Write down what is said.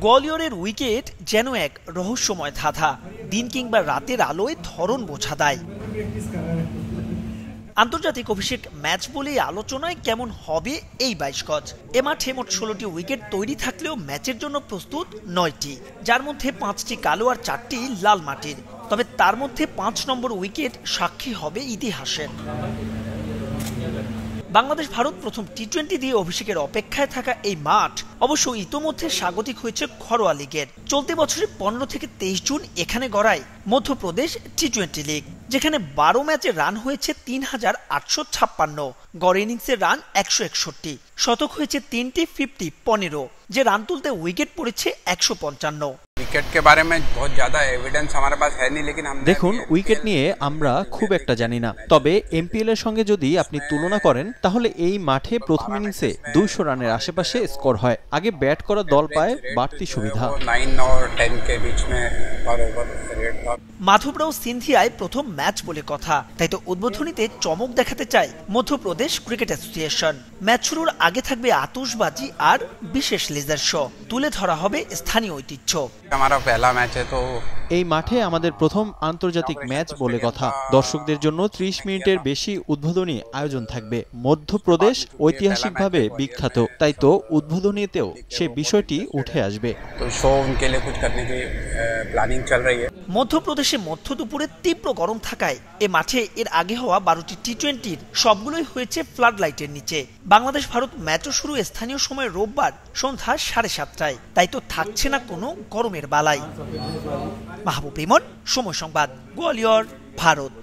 গোয়ালিয়রের wicket যেন এক রহস্যময় ধাঁধা, দিন কিংবা রাতের আলোয় ধরন বোঝা দেয়। আন্তর্জাতিক অভিষেক ম্যাচ বলেই আলোচনায় কেমন হবে এই 22 গজ। এ মাঠে মোট 16টি উইকেট তৈরি থাকলেও ম্যাচের জন্য প্রস্তুত 9টি, যার মধ্যে 5টি কালো আর 4টি লাল মাটির। তবে তার মধ্যে 5 নম্বর উইকেট সাক্ষী হবে ইতিহাসের। বাংলাদেশ ভারত প্রথম টি-20 দিয়ে অভিষেকের অপেক্ষায় থাকা এই মাঠ অবশ্য ইতোমধ্যে স্বাগতিক হয়েছে ঘরোয়া লিগের। চলতি বছরের 15 থেকে 23 জুন এখানে গড়ায় মধ্যপ্রদেশ টি-20 লিগ, যেখানে 12 ম্যাচে রান হয়েছে 3856, গড় ইনিংসের রান 161, শতক হয়েছে 3টি, 50 15, যে রান তুলতে উইকেট পড়েছে 155। দেখুন, উইকেট নিয়ে আমরা খুব একটা জানি না, তবে এমপিএল এর সঙ্গে যদি আপনি তুলনা করেন তাহলে এই মাঠে প্রথম ইনিংসে 200 রানের আশেপাশে স্কোর হয়। আগে ব্যাট করা দল পায় বাড়তি সুবিধা। মাধবরাও সিন্ধিয়ায় প্রথম ম্যাচ বলে কথা, তাই তো উদ্বোধনীতে চমক দেখাতে চায় মধ্যপ্রদেশ ক্রিকেট অ্যাসোসিয়েশন। ম্যাচ শুরুর আগে থাকবে আতশবাজি আর বিশেষ লেজার শো, তুলে ধরা হবে স্থানীয় ঐতিহ্য। এই মাঠে আমাদের প্রথম আন্তর্জাতিক ম্যাচ বলে কথা। দর্শকদের জন্য 30 মিনিটের বেশি উদ্বোধনী আয়োজন থাকবে। মধ্যপ্রদেশ ঐতিহাসিকভাবে বিখ্যাত, তাই তো উদ্বোধনীতেও সে বিষয়টি উঠে আসবে। মধ্যপ্রদেশে মধ্য দুপুরে তীব্র গরম থাকায় এ মাঠে এর আগে হওয়া 12টি টি-20 সবগুলোই হয়েছে ফ্লাড লাইটের নিচে। বাংলাদেশ ভারত ম্যাচও শুরু স্থানীয় সময় রোববার সন্ধ্যা 7:30টায়, তাই তো থাকছে না কোনো গরমের বালাই। মাহবুব রিমন, সময় সংবাদ, গোয়ালিয়র, ভারত।